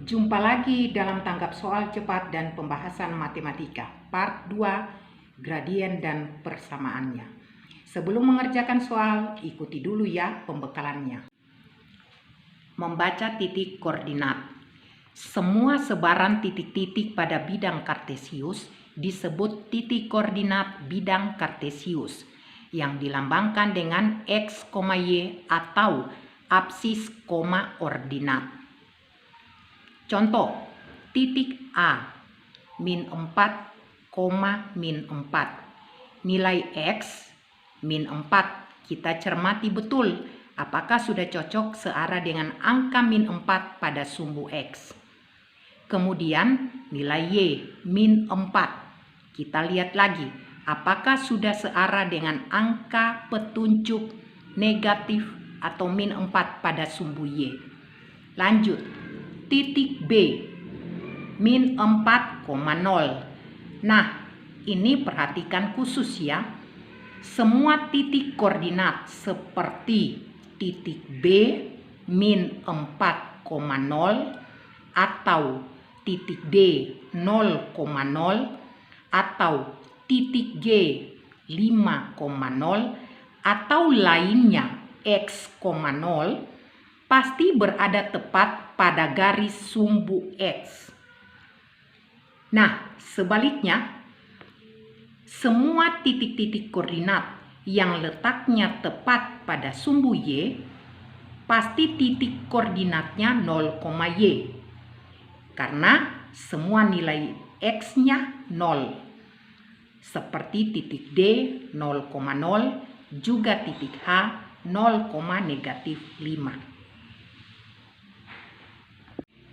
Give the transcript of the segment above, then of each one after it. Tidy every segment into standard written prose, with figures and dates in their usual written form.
Jumpa lagi dalam tanggap soal cepat dan pembahasan matematika, part 2, gradien dan persamaannya. Sebelum mengerjakan soal, ikuti dulu ya pembekalannya. Membaca titik koordinat. Semua sebaran titik-titik pada bidang kartesius disebut titik koordinat bidang kartesius yang dilambangkan dengan x, y atau absis, ordinat. Contoh, titik A, min 4, min 4. Nilai X, min 4. Kita cermati betul apakah sudah cocok searah dengan angka min 4 pada sumbu X. Kemudian nilai Y, min 4. Kita lihat lagi apakah sudah searah dengan angka petunjuk negatif atau min 4 pada sumbu Y. Lanjut, titik B, min 4,0. Nah, ini perhatikan khusus ya. Semua titik koordinat seperti titik B, min 4,0 atau titik D, 0,0 atau titik G, 5,0 atau lainnya X, 0 pasti berada tepat pada garis sumbu X. Nah, sebaliknya, semua titik-titik koordinat yang letaknya tepat pada sumbu Y, pasti titik koordinatnya 0, Y. Karena semua nilai X-nya 0. Seperti titik D, 0,0, juga titik H, 0,-5.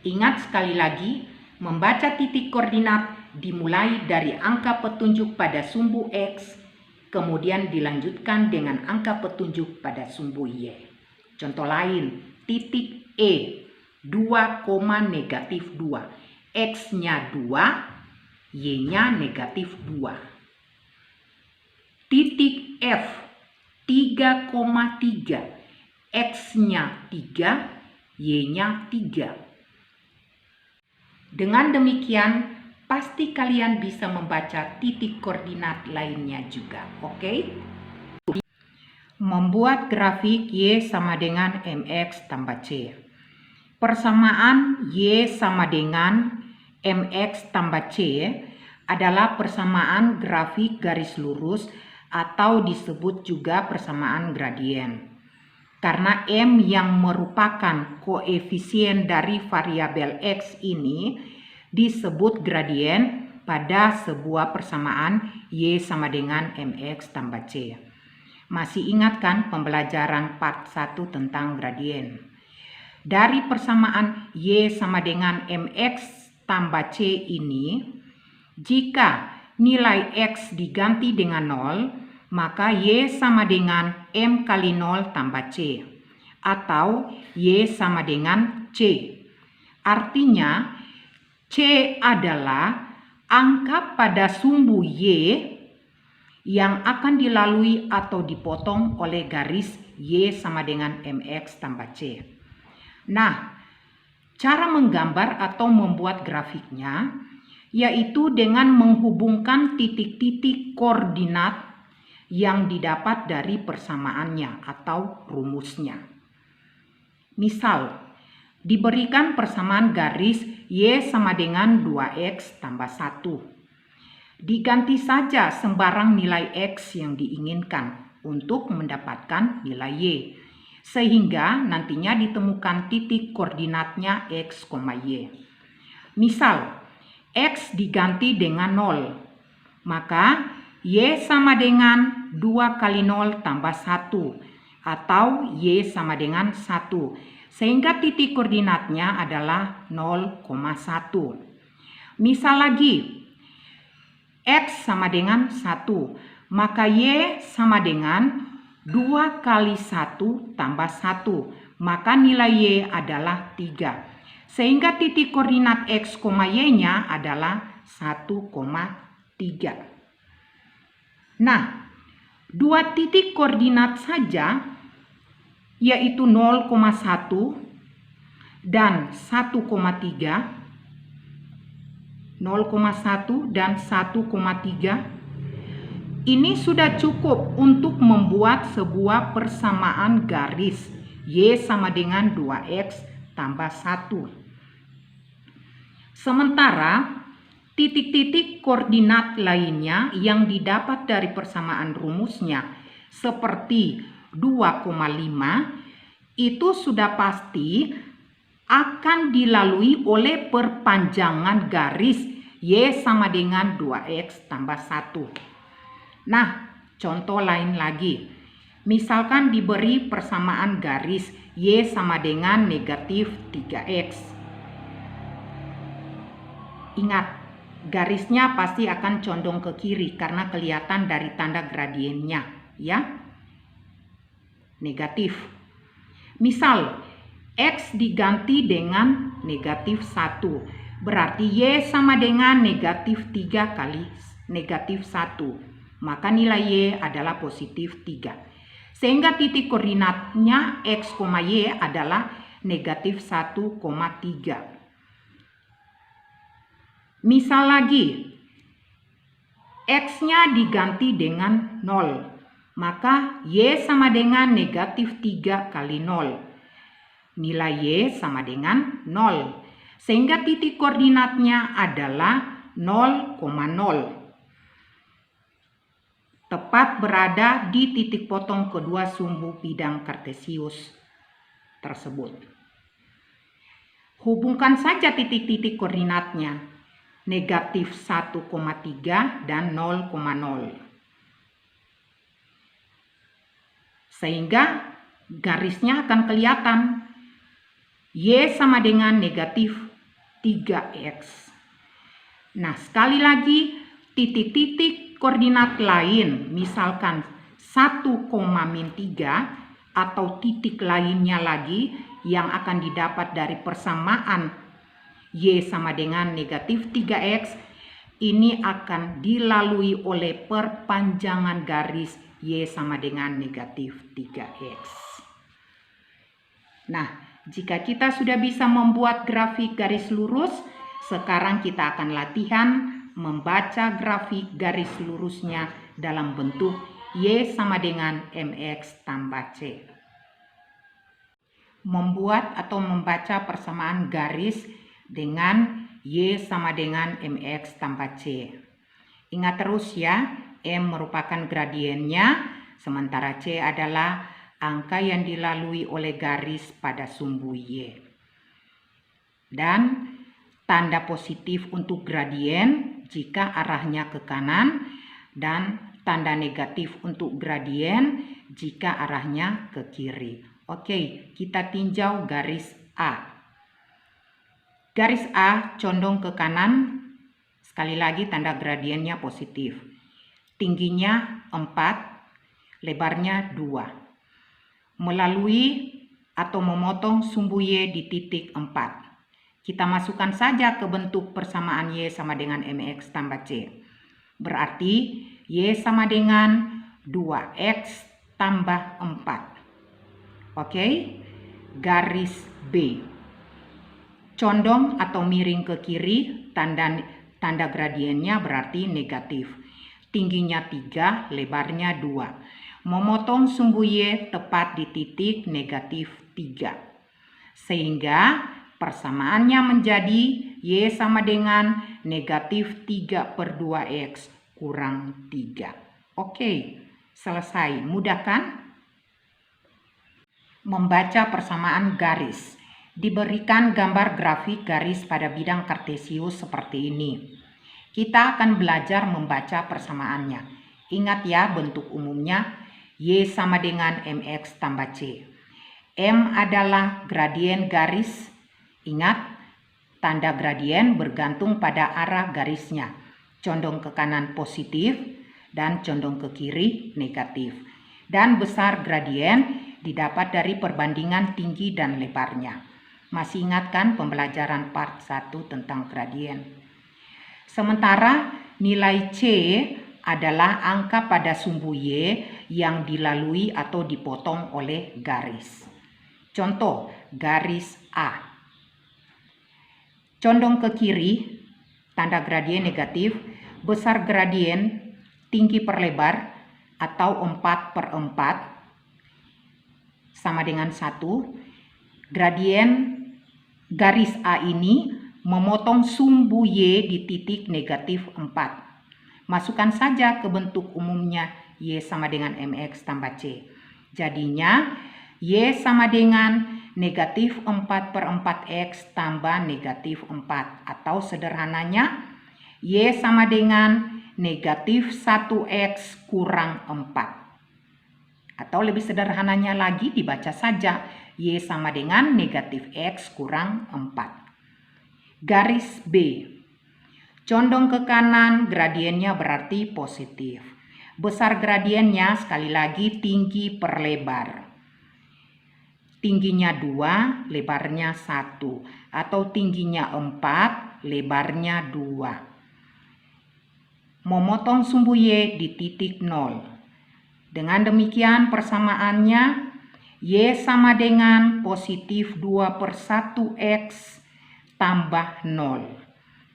Ingat sekali lagi, membaca titik koordinat dimulai dari angka petunjuk pada sumbu X, kemudian dilanjutkan dengan angka petunjuk pada sumbu Y. Contoh lain, titik E, 2, -2. X-nya 2, Y-nya -2. Titik F, 3,3. X-nya 3, Y-nya 3. Dengan demikian, pasti kalian bisa membaca titik koordinat lainnya juga, oke? Membuat grafik Y sama dengan MX tambah C. Persamaan Y sama dengan MX tambah C adalah persamaan grafik garis lurus atau disebut juga persamaan gradien. Karena M yang merupakan koefisien dari variabel X ini disebut gradien pada sebuah persamaan Y sama dengan MX tambah C. Masih ingat kan pembelajaran part 1 tentang gradien? Dari persamaan Y sama dengan MX tambah C ini, jika nilai X diganti dengan 0, maka Y sama dengan M kali 0 tambah C, atau Y sama dengan C. Artinya, C adalah angka pada sumbu Y yang akan dilalui atau dipotong oleh garis Y sama dengan MX tambah C. Nah, cara menggambar atau membuat grafiknya yaitu dengan menghubungkan titik-titik koordinat yang didapat dari persamaannya atau rumusnya. Misal, diberikan persamaan garis Y sama dengan 2X tambah 1. Diganti saja sembarang nilai X yang diinginkan untuk mendapatkan nilai Y, sehingga nantinya ditemukan titik koordinatnya X, Y. Misal, X diganti dengan 0, maka Y sama dengan 2 kali 0 tambah 1, atau Y sama dengan 1, sehingga titik koordinatnya adalah 0,1. Misal lagi, X sama dengan 1, maka Y sama dengan 2 kali 1 tambah 1, maka nilai Y adalah 3. Sehingga titik koordinat X, Y-nya adalah 1,3. Nah, dua titik koordinat saja, yaitu 0,1 dan 1,3, 0,1 dan 1,3, ini sudah cukup untuk membuat sebuah persamaan garis Y sama dengan 2X tambah 1. Sementara titik-titik koordinat lainnya yang didapat dari persamaan rumusnya seperti 2,5 itu sudah pasti akan dilalui oleh perpanjangan garis Y sama dengan 2X tambah 1. Nah, contoh lain lagi. Misalkan diberi persamaan garis Y sama dengan negatif 3X. Ingat, garisnya pasti akan condong ke kiri karena kelihatan dari tanda gradiennya, ya. Negatif. Misal, X diganti dengan negatif 1. Berarti Y sama dengan negatif 3 kali negatif 1. Maka nilai Y adalah positif 3. Sehingga titik koordinatnya X, Y adalah negatif 1,3. Misal lagi, X-nya diganti dengan 0. Maka Y sama dengan negatif 3 kali 0. Nilai Y sama dengan 0. Sehingga titik koordinatnya adalah 0,0. Tepat berada di titik potong kedua sumbu bidang kartesius tersebut. Hubungkan saja titik-titik koordinatnya, negatif 1,3 dan 0,0. Sehingga garisnya akan kelihatan. Y sama dengan negatif 3X. Nah, sekali lagi titik-titik koordinat lain, misalkan 1,-3 atau titik lainnya lagi yang akan didapat dari persamaan Y sama dengan negatif 3X, ini akan dilalui oleh perpanjangan garis Y sama dengan negatif 3X. Nah, jika kita sudah bisa membuat grafik garis lurus, sekarang kita akan latihan membaca grafik garis lurusnya dalam bentuk Y sama dengan MX tambah C. Membuat atau membaca persamaan garis dengan Y sama dengan MX tambah C. Ingat terus ya, M merupakan gradiennya, sementara C adalah angka yang dilalui oleh garis pada sumbu Y. Dan tanda positif untuk gradien jika arahnya ke kanan, dan tanda negatif untuk gradien jika arahnya ke kiri. Oke, kita tinjau garis A. Garis A condong ke kanan, sekali lagi tanda gradiennya positif. Tingginya 4, lebarnya 2. Melalui atau memotong sumbu Y di titik 4. Kita masukkan saja ke bentuk persamaan Y sama dengan MX tambah C. Berarti Y sama dengan 2X tambah 4. Oke, garis B. Condong atau miring ke kiri, tanda gradiennya berarti negatif. Tingginya 3, lebarnya 2. Memotong sumbu Y tepat di titik negatif 3. Sehingga persamaannya menjadi Y sama dengan negatif 3/2X kurang 3. Oke, selesai. Mudah kan? Membaca persamaan garis. Diberikan gambar grafik garis pada bidang kartesius seperti ini. Kita akan belajar membaca persamaannya. Ingat ya, bentuk umumnya Y sama dengan MX tambah C. M adalah gradien garis. Ingat, tanda gradien bergantung pada arah garisnya. Condong ke kanan positif dan condong ke kiri negatif. Dan besar gradien didapat dari perbandingan tinggi dan lebarnya. Masih ingat kan pembelajaran part 1 tentang gradien? Sementara nilai C adalah angka pada sumbu Y yang dilalui atau dipotong oleh garis. Contoh, garis A. Condong ke kiri, tanda gradien negatif, besar gradien, tinggi per lebar, atau 4/4, sama dengan 1. Gradien garis A ini memotong sumbu Y di titik negatif 4. Masukkan saja ke bentuk umumnya Y sama dengan MX tambah C. Jadinya Y sama dengan negatif 4/4X tambah negatif 4. Atau sederhananya Y sama dengan negatif 1X kurang 4. Atau lebih sederhananya lagi dibaca saja Y sama dengan negatif X kurang 4. Garis B. Condong ke kanan, gradiennya berarti positif. Besar gradiennya sekali lagi tinggi per lebar. Tingginya 2, lebarnya 1. Atau tingginya 4, lebarnya 2. Memotong sumbu Y di titik 0. Dengan demikian persamaannya Y sama dengan positif 2/1X tambah 0.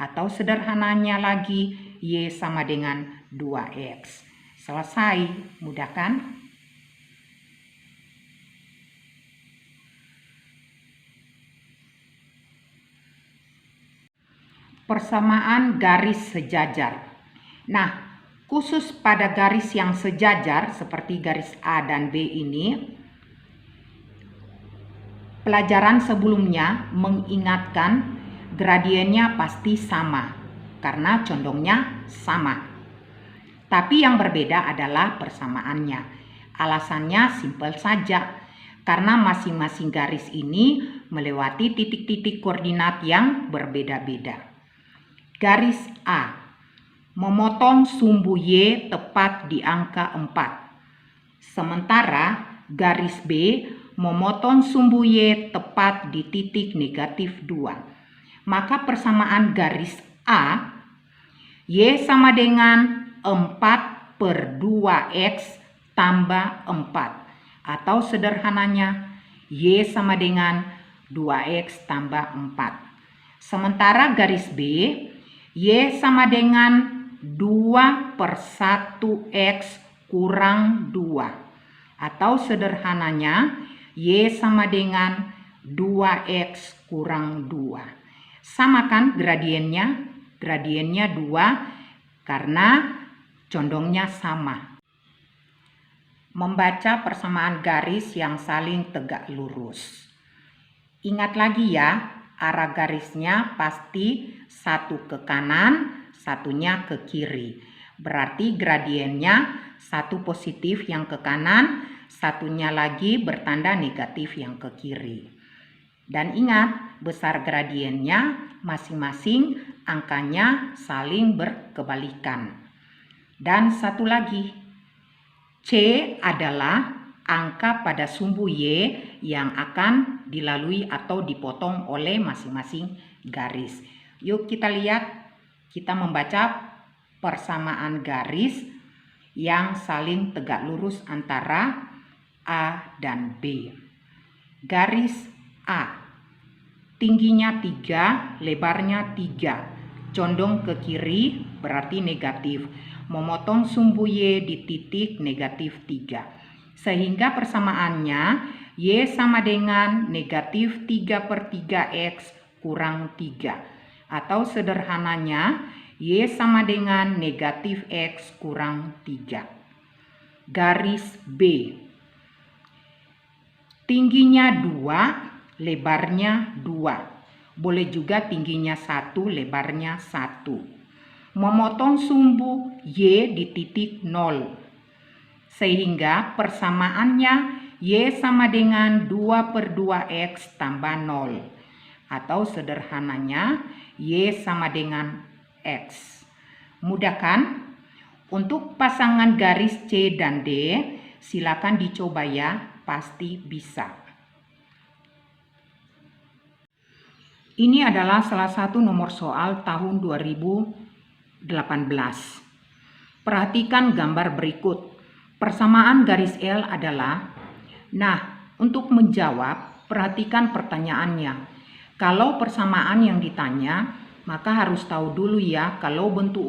Atau sederhananya lagi Y sama dengan 2X. Selesai, mudah kan? Persamaan garis sejajar. Nah, khusus pada garis yang sejajar seperti garis A dan B ini, pelajaran sebelumnya mengingatkan gradiennya pasti sama karena condongnya sama. Tapi yang berbeda adalah persamaannya. Alasannya simpel saja, karena masing-masing garis ini melewati titik-titik koordinat yang berbeda-beda. Garis A memotong sumbu Y tepat di angka 4. Sementara garis B memotong sumbu Y tepat di titik negatif 2. Maka persamaan garis A, Y sama dengan 4/2X tambah 4. Atau sederhananya Y sama dengan 2X tambah 4. Sementara garis B, Y sama dengan 2/1X kurang 2. Atau sederhananya Y sama dengan 2X kurang 2. Sama kan gradiennya? Gradiennya 2 karena condongnya sama. Membaca persamaan garis yang saling tegak lurus. Ingat lagi ya, arah garisnya pasti satu ke kanan, satunya ke kiri. Berarti gradiennya satu positif yang ke kanan, satunya lagi bertanda negatif yang ke kiri. Dan ingat, besar gradiennya masing-masing angkanya saling berkebalikan. Dan satu lagi, C adalah angka pada sumbu Y yang akan dilalui atau dipotong oleh masing-masing garis. Yuk kita lihat, kita membaca persamaan garis yang saling tegak lurus antara A dan B. Garis A, tingginya 3, lebarnya 3, condong ke kiri berarti negatif, memotong sumbu Y di titik negatif 3. Sehingga persamaannya Y sama dengan negatif 3/3X kurang 3. Atau sederhananya Y sama dengan negatif X kurang 3. Garis B, tingginya 2, lebarnya 2. Boleh juga tingginya 1, lebarnya 1. Memotong sumbu Y di titik 0. Sehingga persamaannya Y sama dengan 2/2X tambah 0. Atau sederhananya Y sama dengan X. Mudah kan? Untuk pasangan garis C dan D, silakan dicoba ya, pasti bisa. Ini adalah salah satu nomor soal tahun 2018. Perhatikan gambar berikut. Persamaan garis L adalah, nah, untuk menjawab, perhatikan pertanyaannya. Kalau persamaan yang ditanya, maka harus tahu dulu ya, kalau bentuk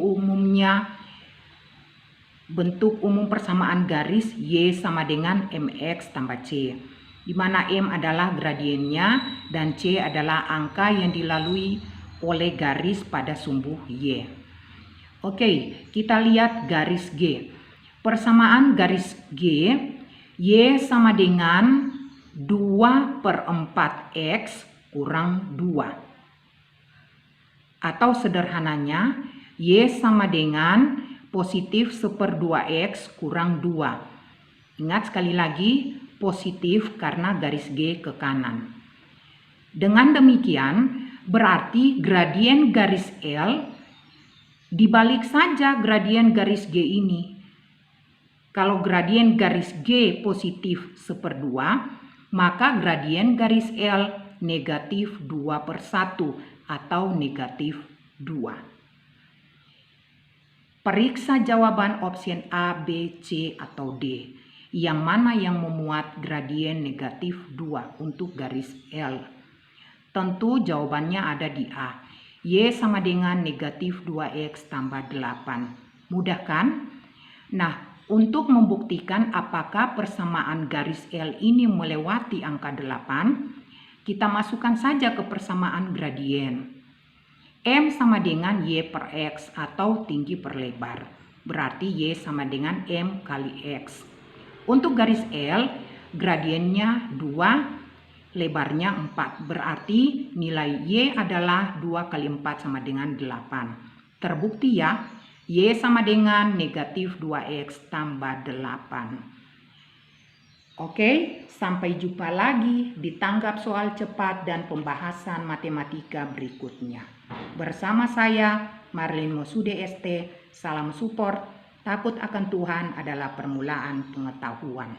umum persamaan garis Y sama dengan MX tambah C, di mana M adalah gradiennya dan C adalah angka yang dilalui oleh garis pada sumbu Y. Oke, kita lihat garis G. Persamaan garis G, Y sama dengan 2/4X kurang 2. Atau sederhananya, Y sama dengan positif 1/2X kurang 2. Ingat sekali lagi, positif karena garis G ke kanan. Dengan demikian, berarti gradien garis L dibalik saja gradien garis G ini. Kalau gradien garis G positif 1/2, maka gradien garis L negatif 2/1 atau negatif 2. Periksa jawaban opsi A, B, C, atau D. Yang mana yang memuat gradien negatif 2 untuk garis L? Tentu jawabannya ada di A. Y sama dengan negatif 2X tambah 8. Mudah kan? Nah, untuk membuktikan apakah persamaan garis L ini melewati angka 8, kita masukkan saja ke persamaan gradien. M sama dengan Y per X atau tinggi per lebar. Berarti Y sama dengan M kali X. Untuk garis L, gradiennya 2, lebarnya 4. Berarti nilai Y adalah 2 kali 4 sama dengan 8. Terbukti ya, Y sama dengan negatif 2X tambah 8. Oke, sampai jumpa lagi di tanggap soal cepat dan pembahasan matematika berikutnya. Bersama saya, Marlin Mosude ST, salam support, takut akan Tuhan adalah permulaan pengetahuan.